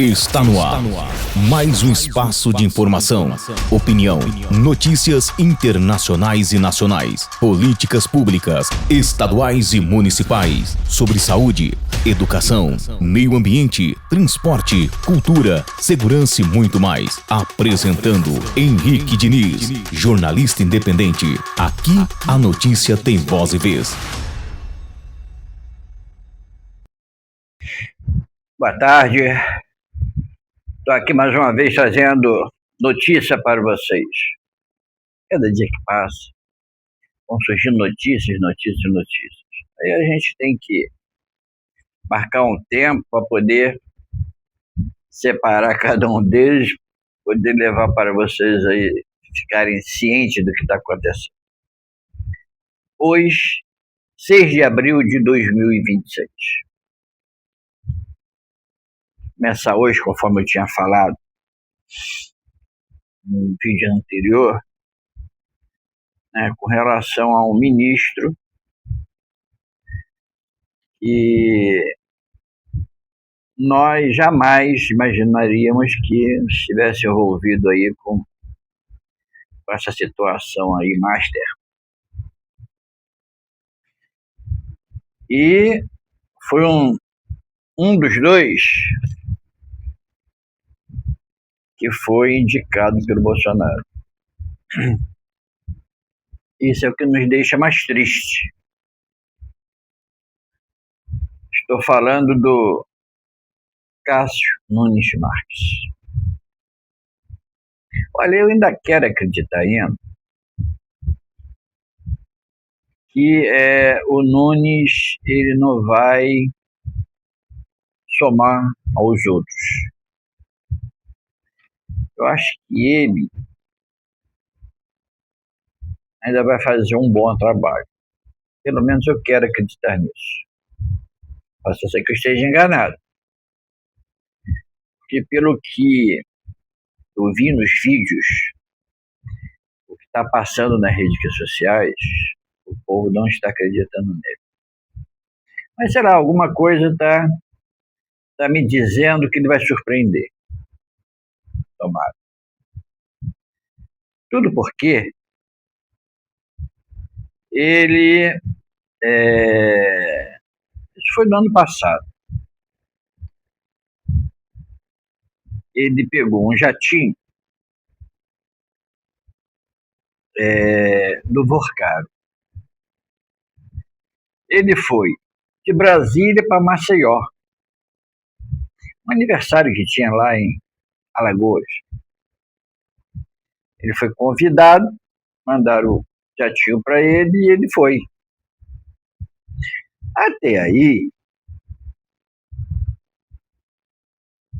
Está no ar. Mais um espaço de informação, opinião, notícias internacionais e nacionais, políticas públicas, estaduais e municipais, sobre saúde, educação, meio ambiente, transporte, cultura, segurança e muito mais. Apresentando Henrique Diniz, jornalista independente. Aqui a notícia tem voz e vez. Boa tarde, estou aqui mais uma vez trazendo notícia para vocês. Cada dia que passa, vão surgindo notícias. Aí a gente tem que marcar um tempo para poder separar cada um deles, poder levar para vocês aí ficarem cientes do que está acontecendo. Hoje, 6 de abril de 2026. Começa hoje, conforme eu tinha falado no vídeo anterior, com relação a um ministro que nós jamais imaginaríamos que estivesse envolvido aí com essa situação aí, master. E foi um dos dois que foi indicado pelo Bolsonaro. Isso é o que nos deixa mais triste. Estou falando do Cássio Nunes Marques. Olha, eu ainda quero acreditar ainda que o Nunes ele não vai somar aos outros. Eu acho que ele ainda vai fazer um bom trabalho. Pelo menos eu quero acreditar nisso. Posso ser que eu esteja enganado. Porque pelo que eu vi nos vídeos, o que está passando nas redes sociais, o povo não está acreditando nele. Mas sei lá, alguma coisa está me dizendo que ele vai surpreender. Tomara. Tudo porque ele... Isso foi no ano passado. Ele pegou um jatinho do Vorcaro. Ele foi de Brasília para Maceió. Um aniversário que tinha lá em Alagoas. Ele foi convidado, mandaram o jatinho para ele e ele foi. Até aí,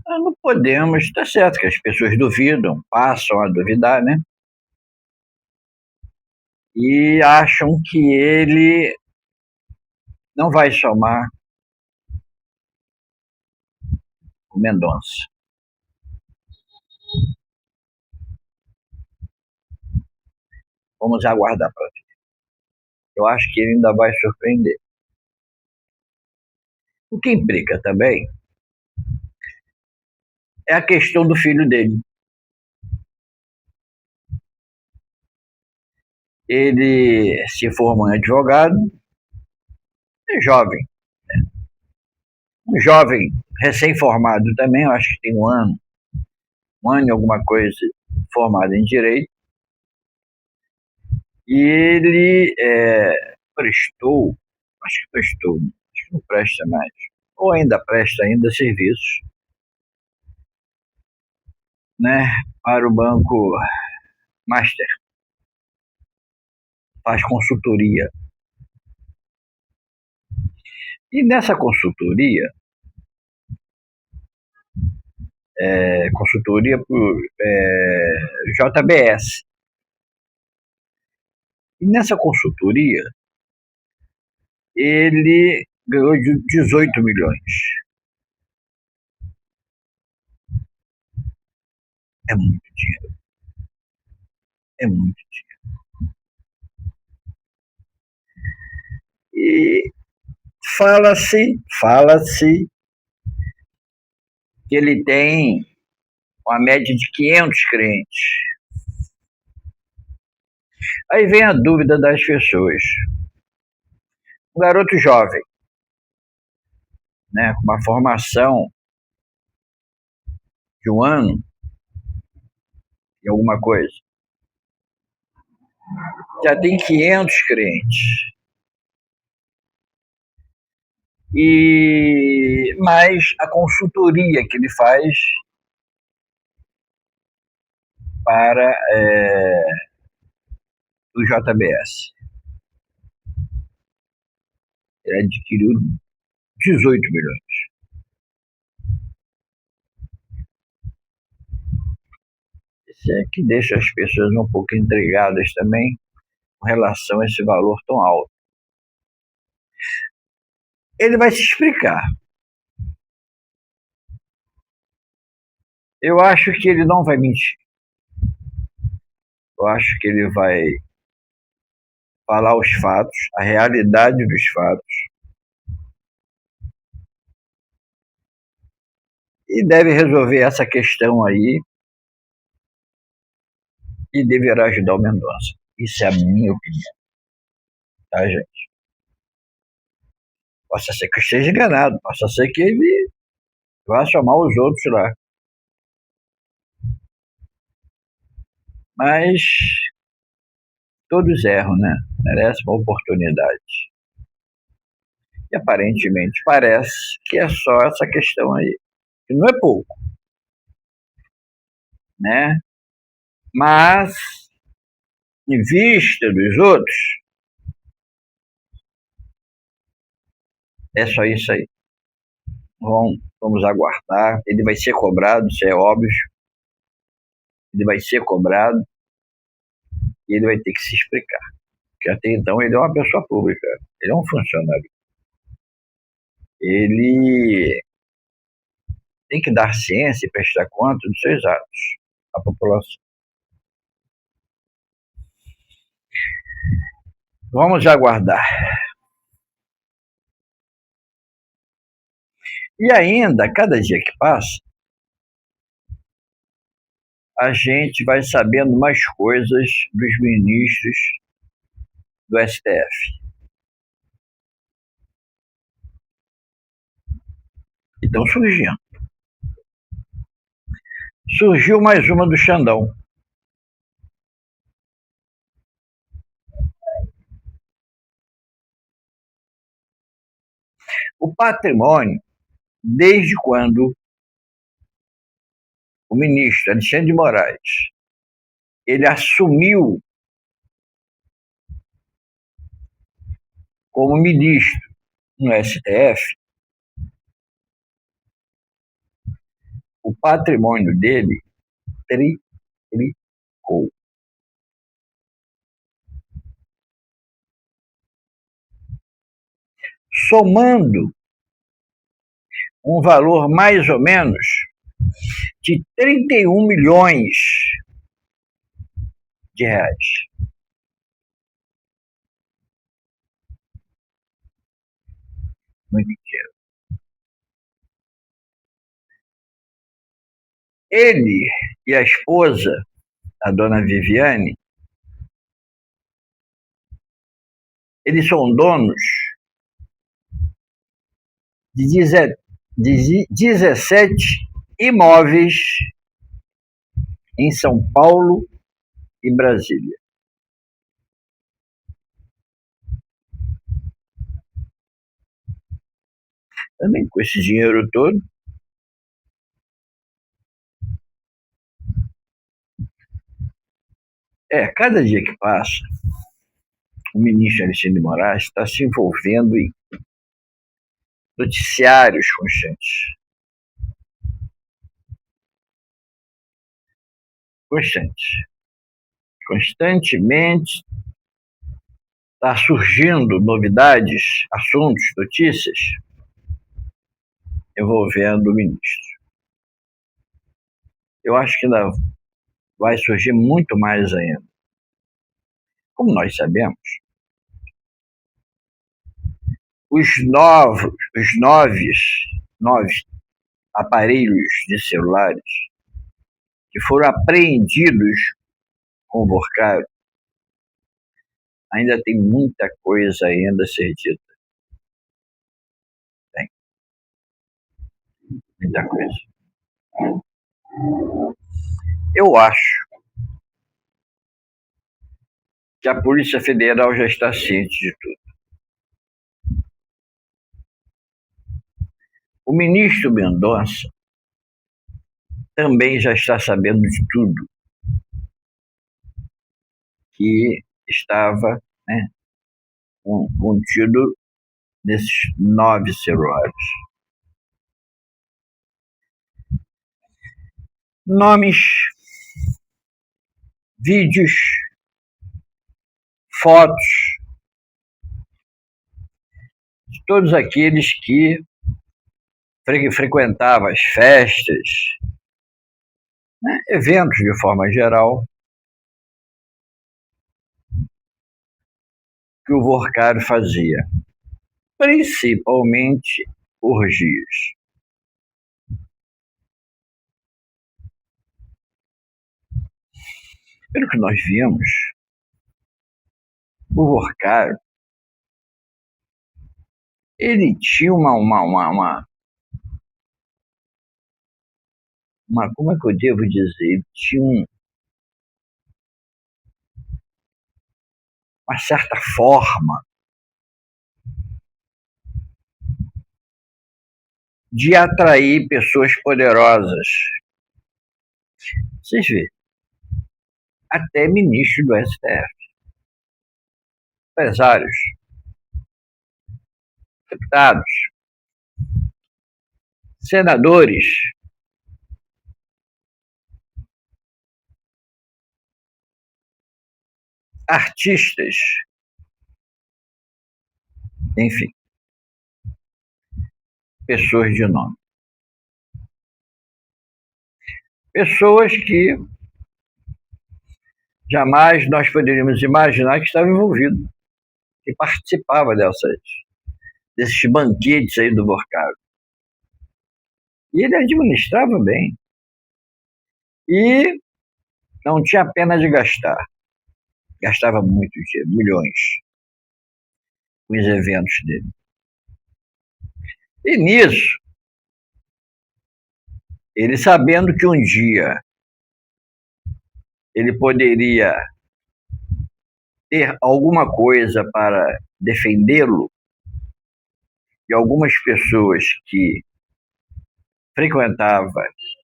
nós não podemos, tá certo que as pessoas duvidam, passam a duvidar, né? E acham que ele não vai somar o Mendonça. Vamos aguardar para ver. Eu acho que ele ainda vai surpreender. O que implica também é a questão do filho dele. Ele se formou em advogado, é jovem. Um jovem recém-formado também, eu acho que tem um ano e alguma coisa, formado em Direito. E ele prestou, acho que não presta mais, ou ainda presta serviços, para o Banco Master. Faz consultoria. E nessa consultoria, consultoria por JBS. E nessa consultoria, ele ganhou 18 milhões. É muito dinheiro. É muito dinheiro. E fala-se que ele tem uma média de 500 clientes. Aí vem a dúvida das pessoas. Um garoto jovem, né, com uma formação de um ano e alguma coisa, já tem 500 clientes. Mas a consultoria que ele faz para o JBS. Ele adquiriu 18 milhões. Isso é que deixa as pessoas um pouco intrigadas também com relação a esse valor tão alto. Ele vai se explicar. Eu acho que ele não vai mentir. Eu acho que ele vai falar os fatos, a realidade dos fatos. E deve resolver essa questão aí e deverá ajudar o Mendonça. Isso é a minha opinião. Tá, gente? Possa ser que eu esteja enganado, possa ser que ele vá chamar os outros lá. Mas todos erram, né? Merece uma oportunidade. E aparentemente parece que é só essa questão aí. Que não é pouco, né? Mas, em vista dos outros, é só isso aí. Vamos aguardar. Ele vai ser cobrado, isso é óbvio. Ele vai ser cobrado e ele vai ter que se explicar. Porque até então ele é uma pessoa pública, ele é um funcionário. Ele tem que dar ciência e prestar conta dos seus atos à população. Vamos aguardar. E ainda, cada dia que passa, a gente vai sabendo mais coisas dos ministros do STF. E estão surgindo. Surgiu mais uma do Xandão. O patrimônio, desde quando o ministro Alexandre de Moraes ele assumiu como ministro no STF, o patrimônio dele triplicou. Somando um valor mais ou menos de 31 milhões de reais. Muito dinheiro. Ele e a esposa, a dona Viviane, eles são donos de 17 imóveis em São Paulo e Brasília. Também com esse dinheiro todo, cada dia que passa, o ministro Alexandre de Moraes está se envolvendo em noticiários constantes. Constantemente está surgindo novidades, assuntos, notícias envolvendo o ministro. Eu acho que ainda vai surgir muito mais ainda. Como nós sabemos, os nove aparelhos de celulares que foram apreendidos com o Vorcaro, ainda tem muita coisa ainda a ser dita. Tem muita coisa. Eu acho que a Polícia Federal já está ciente de tudo. O ministro Mendonça também já está sabendo de tudo que estava, né, contido nesses 9 celulares. Nomes, vídeos, fotos de todos aqueles que frequentavam as festas, né, eventos de forma geral, que o Vorcaro fazia, principalmente orgias. Pelo que nós vimos, o Vorcaro, ele tinha como é que eu devo dizer? Ele tinha uma certa forma de atrair pessoas poderosas. Vocês vêem, até ministro do STF, empresários, deputados, senadores, artistas, enfim, pessoas de nome. Pessoas que jamais nós poderíamos imaginar que estavam envolvidos, que participavam desses banquetes aí do Vorcaro. E ele administrava bem. E não tinha pena de gastar. Gastava muito dinheiro, milhões, com os eventos dele. E nisso, ele sabendo que um dia ele poderia ter alguma coisa para defendê-lo, e algumas pessoas que frequentavam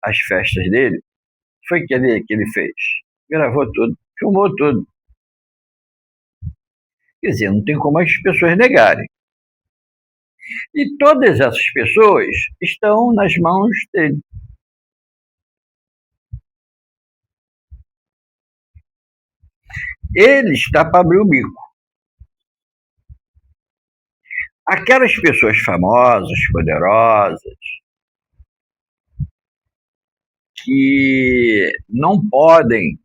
as festas dele, foi o que ele fez. Gravou tudo, filmou tudo. Quer dizer, não tem como as pessoas negarem. E todas essas pessoas estão nas mãos dele. Ele está para abrir o bico. Aquelas pessoas famosas, poderosas, que não podem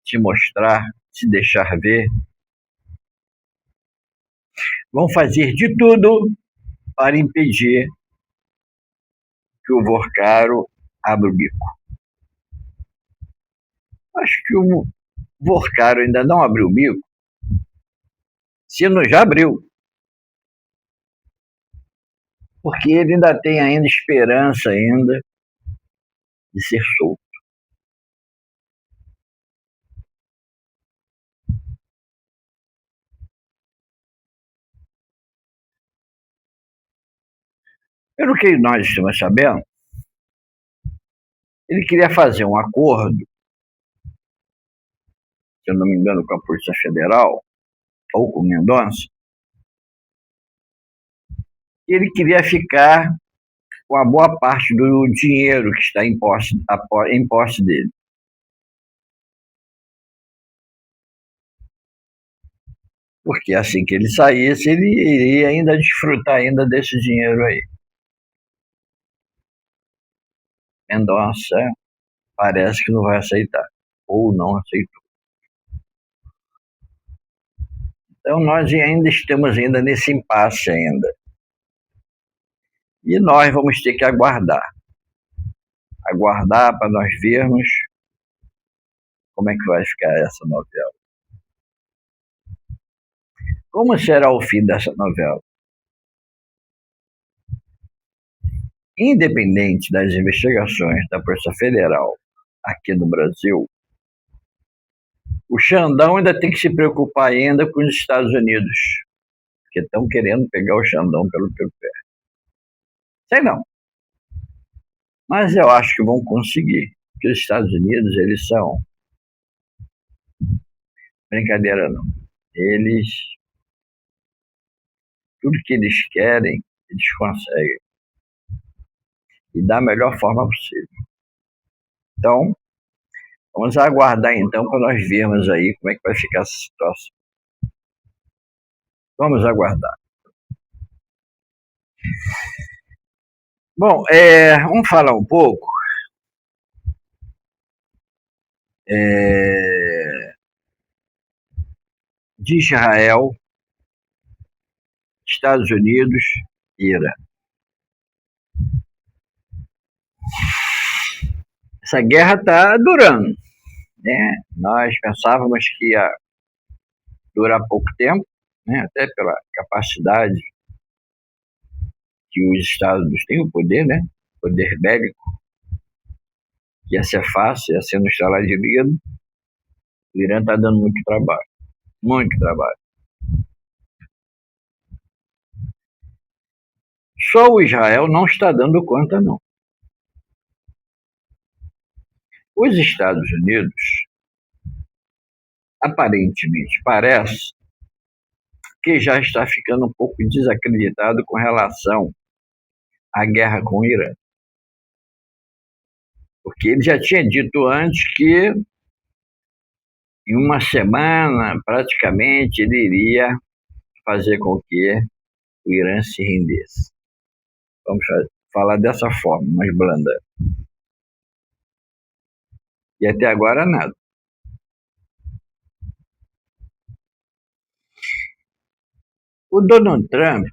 se mostrar, se deixar ver, vão fazer de tudo para impedir que o Vorcaro abra o bico. Acho que o Vorcaro ainda não abriu o bico, se não já abriu. Porque ele ainda tem ainda esperança ainda de ser solto. Pelo que nós estamos sabendo, ele queria fazer um acordo, se eu não me engano, com a Polícia Federal, ou com o Mendonça. Ele queria ficar com a boa parte do dinheiro que está em posse dele. Porque assim que ele saísse, ele iria ainda desfrutar ainda desse dinheiro aí. Mendonça parece que não vai aceitar, ou não aceitou. Então nós ainda estamos nesse impasse ainda. E nós vamos ter que aguardar. aguardar para nós vermos como é que vai ficar essa novela. Como será o fim dessa novela? Independente das investigações da Polícia Federal aqui no Brasil, o Xandão ainda tem que se preocupar ainda com os Estados Unidos, que estão querendo pegar o Xandão pelo pé. Sei não. Mas eu acho que vão conseguir, porque os Estados Unidos, eles são... Brincadeira não. Eles... Tudo que eles querem, eles conseguem. E da melhor forma possível. Então, vamos aguardar então para nós vermos aí como é que vai ficar essa situação. Vamos aguardar. Bom, vamos falar um pouco de Israel, Estados Unidos e Irã. Essa guerra está durando, né? Nós pensávamos que ia durar pouco tempo, né? Até pela capacidade que os Estados Unidos têm, o poder, né? Poder bélico, que ia ser fácil, ia ser no estalar de dedo. O Irã está dando muito trabalho, muito trabalho. Só o Israel não está dando conta, não. Os Estados Unidos, aparentemente, parece que já está ficando um pouco desacreditado com relação à guerra com o Irã. Porque ele já tinha dito antes que em uma semana, praticamente, ele iria fazer com que o Irã se rendesse. Vamos falar dessa forma, mais blanda. E até agora nada. O Donald Trump,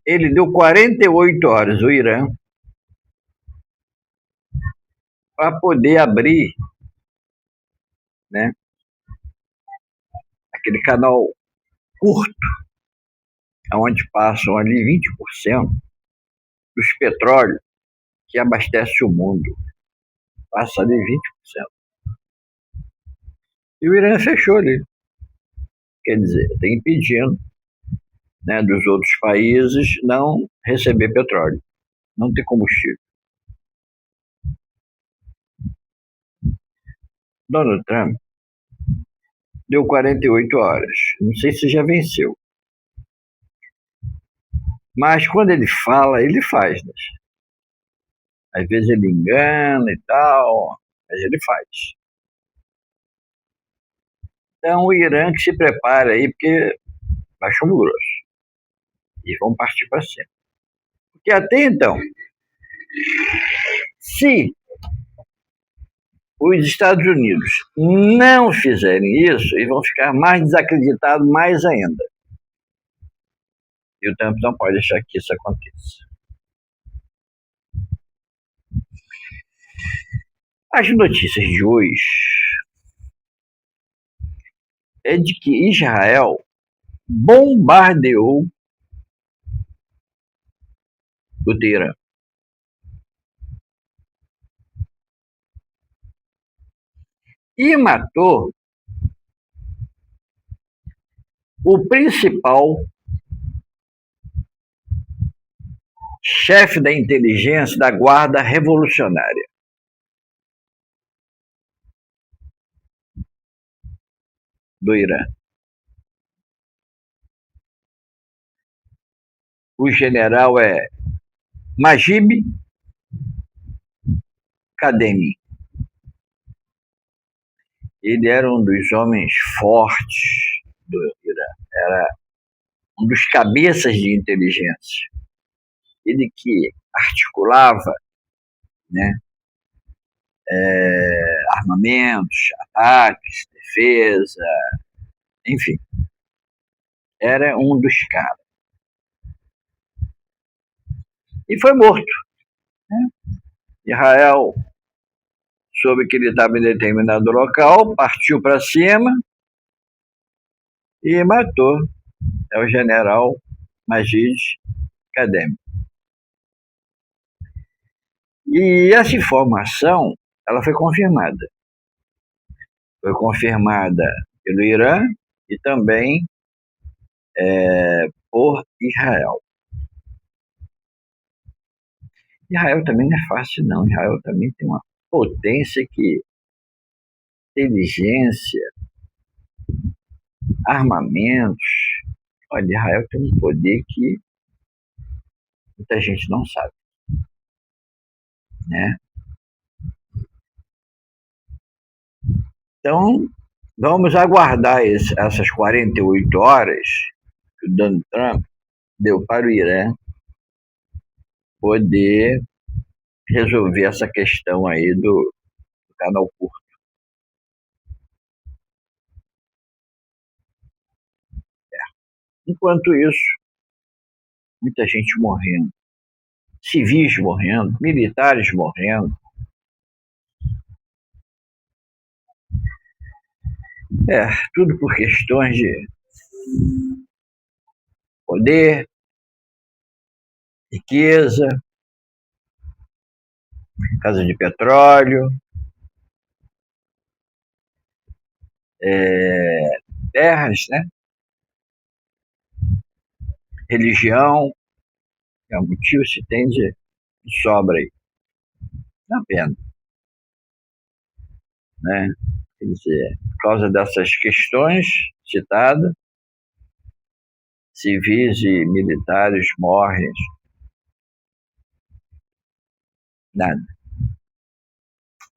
ele deu 48 horas ao Irã para poder abrir, né, aquele canal curto, onde passam ali 20% dos petróleos que abastece o mundo. Passa ali 20%. E o Irã fechou ali. Quer dizer, está impedindo, né, dos outros países não receber petróleo, não ter combustível. Donald Trump deu 48 horas. Não sei se já venceu. Mas quando ele fala, ele faz, né? Às vezes ele engana e tal, mas ele faz. Então o Irã que se prepara aí, porque vai chumbo grosso. E vão partir para cima. Porque até então, se os Estados Unidos não fizerem isso, eles vão ficar mais desacreditados mais ainda. E o Trump não pode deixar que isso aconteça. As notícias de hoje é de que Israel bombardeou o Teherã. E matou o principal chefe da inteligência da Guarda Revolucionária. Do Irã. O general é Majid Kademi. Ele era um dos homens fortes do Irã. Era um dos cabeças de inteligência. Ele que articulava, né, armamentos, ataques, defesa, enfim. Era um dos caras. E foi morto, né? Israel soube que ele estava em determinado local, partiu para cima e matou o general Majid Kademi. E essa informação, ela foi confirmada. Foi confirmada pelo Irã e também por Israel. Israel também não é fácil, não. Israel também tem uma potência que inteligência, armamentos. Olha, Israel tem um poder que muita gente não sabe, né? Então, vamos aguardar essas 48 horas que o Donald Trump deu para o Irã poder resolver essa questão aí do canal curto. Enquanto isso, muita gente morrendo, civis morrendo, militares morrendo. Tudo por questões de poder, riqueza, casa de petróleo, terras, né? Religião, o motivo se tem de sobra aí. Não é pena, né? Quer dizer, por causa dessas questões citadas, civis e militares morrem. Nada.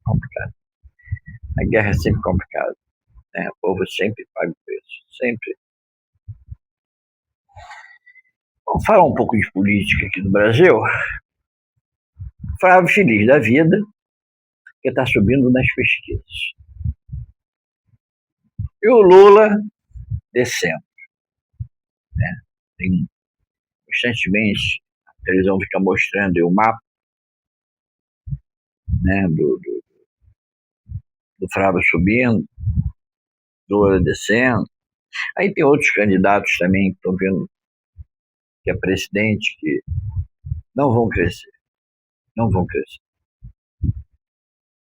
Complicado. A guerra é sempre complicada, né? O povo sempre paga o preço, sempre. Vamos falar um pouco de política aqui no Brasil. Flávio feliz da vida, que está subindo nas pesquisas. E o Lula descendo, né? Tem, constantemente a televisão fica mostrando o mapa, né, do Flávio subindo, do Lula descendo. Aí tem outros candidatos também que estão vendo que é presidente que não vão crescer. Não vão crescer.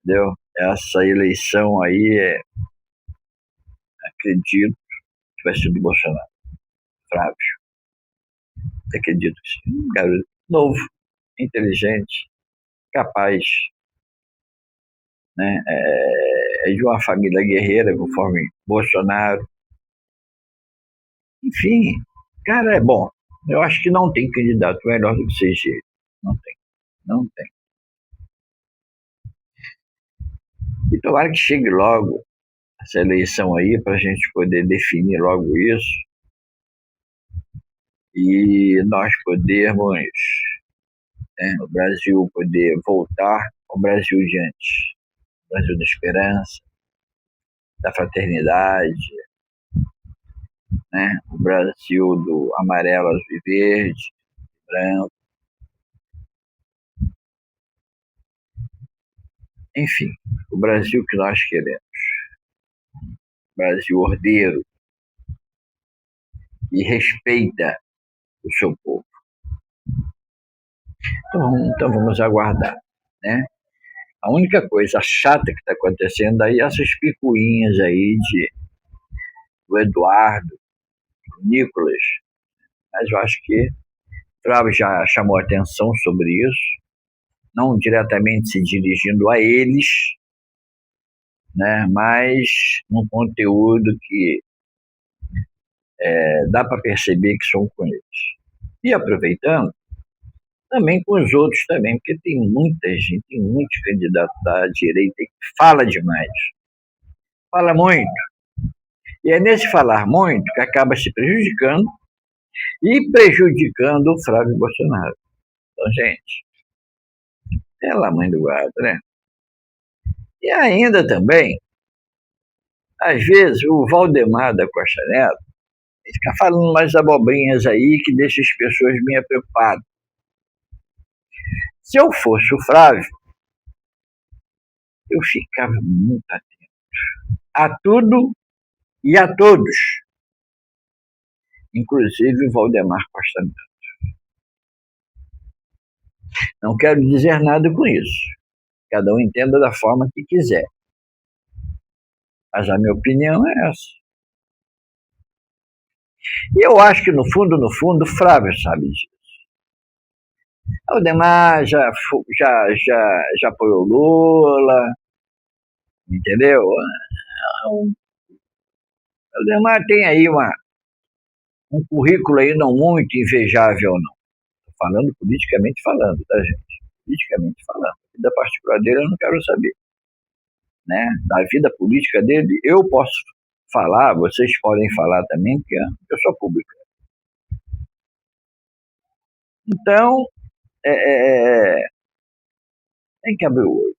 Entendeu? Essa eleição aí acredito que vai ser do Bolsonaro. Flávio. Acredito que sim. Um garoto novo, inteligente, capaz, né? É de uma família guerreira, conforme Bolsonaro. Enfim, cara, é bom. Eu acho que não tem candidato melhor do que CG. Não tem. Não tem. E tomara que chegue logo essa eleição aí para a gente poder definir logo isso e nós podermos, né, o Brasil poder voltar ao Brasil de antes. O Brasil da esperança, da fraternidade, né? O Brasil do amarelo, azul e verde, branco. Enfim, o Brasil que nós queremos. Brasil ordeiro, e respeita o seu povo. Então vamos aguardar, né? A única coisa chata que está acontecendo aí é essas picuinhas aí do Eduardo, do Nicolas, mas eu acho que o Flávio já chamou atenção sobre isso, não diretamente se dirigindo a eles, né, mas num conteúdo que dá para perceber que são com eles. E aproveitando, também com os outros também, porque tem muita gente, tem muitos candidatos da direita que fala demais. Fala muito. E é nesse falar muito que acaba se prejudicando e prejudicando o Flávio Bolsonaro. Então, gente, pela mãe do guarda, né? E ainda também, às vezes, o Valdemar da Costa Neto fica falando umas abobrinhas aí que deixa as pessoas meio preocupadas. Se eu fosse o Flávio, eu ficava muito atento a tudo e a todos, inclusive o Valdemar Costa Neto. Não quero dizer nada com isso. Cada um entenda da forma que quiser. Mas a minha opinião é essa. E eu acho que no fundo, o Flávio sabe disso. O Valdemar já apoiou Lula, entendeu? O Valdemar tem aí um currículo aí não muito invejável, não. Estou falando politicamente falando, tá, gente? Politicamente falando. A vida particular dele eu não quero saber. Né? Da vida política dele eu posso falar, vocês podem falar também, porque eu sou pública. Então, tem que abrir o olho.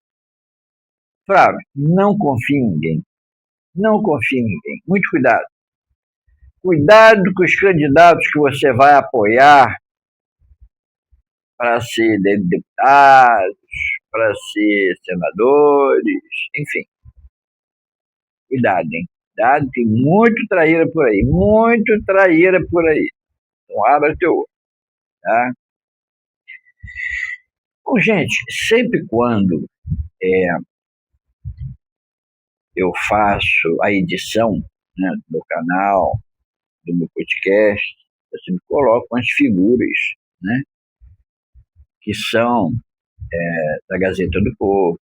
Flávio, não confie em ninguém. Não confie em ninguém. Muito cuidado. Cuidado com os candidatos que você vai apoiar para ser deputados, para ser senadores, enfim. Cuidado, hein? Cuidado, tem muito traíra por aí. Muito traíra por aí. Então, abra teu olho. Tá? Bom, gente, sempre quando eu faço a edição, né, do meu canal, do meu podcast, eu sempre coloco umas figuras, né, que são da Gazeta do Povo,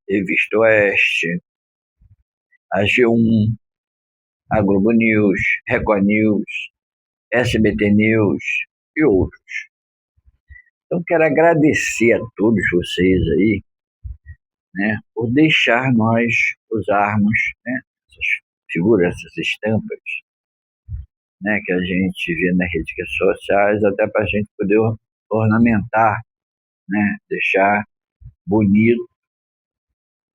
Revista Oeste, a G1, a Globo News, Record News, SBT News e outros. Então, quero agradecer a todos vocês aí, né, por deixar nós usarmos, né, essas figuras, essas estampas, né, que a gente vê nas redes sociais, até para a gente poder ornamentar, né, deixar bonito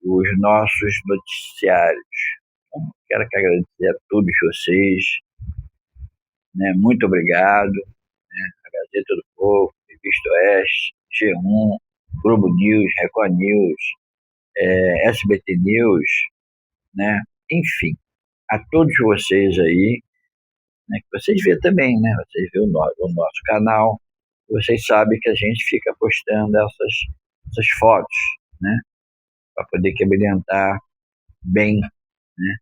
os nossos noticiários. Então, quero agradecer a todos vocês, né, muito obrigado, né, a Gazeta do Povo, Revista Oeste, G1, Globo News, Record News, SBT News, né, enfim, a todos vocês aí, né, que vocês vêem também, né, vocês vêem o nosso canal, vocês sabem que a gente fica postando essas fotos, né, para poder abrilhantar bem, né,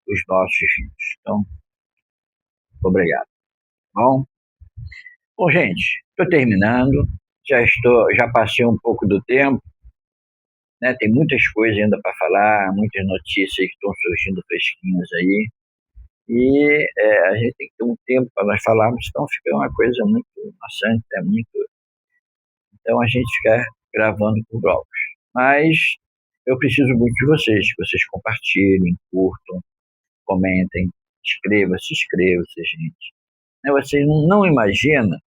os nossos vídeos. Então, obrigado. Bom, gente, estou terminando, já passei um pouco do tempo, né, tem muitas coisas ainda para falar, muitas notícias que estão surgindo fresquinhas aí, e a gente tem que ter um tempo para nós falarmos, senão fica uma coisa muito maçante, então a gente fica gravando por blocos. Mas eu preciso muito de vocês, que vocês compartilhem, curtam, comentem, se inscrevam-se, gente. Vocês não imaginam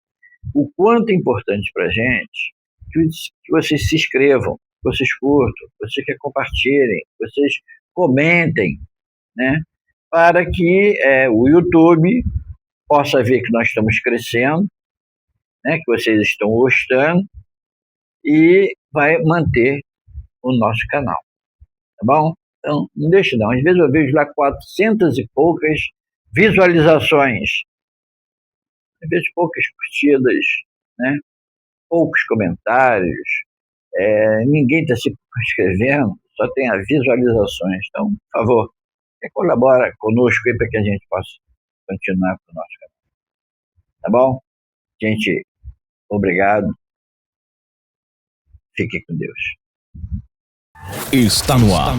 o quanto é importante para a gente que vocês se inscrevam, que vocês curtam, que vocês compartilhem, que vocês comentem, né? Para que o YouTube possa ver que nós estamos crescendo, né? Que vocês estão gostando e vai manter o nosso canal, tá bom? Então, não deixe não. Às vezes eu vejo lá 400 e poucas visualizações, às vezes poucas curtidas, né? Poucos comentários, ninguém está se inscrevendo, só tem as visualizações. Então, por favor, colabora conosco aí para que a gente possa continuar com o nosso canal. Tá bom? Gente, obrigado. Fique com Deus. Está no ar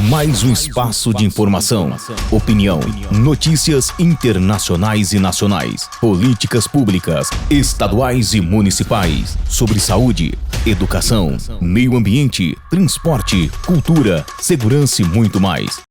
mais um espaço de informação, opinião, notícias internacionais e nacionais, políticas públicas, estaduais e municipais, sobre saúde, educação, meio ambiente, transporte, cultura, segurança e muito mais.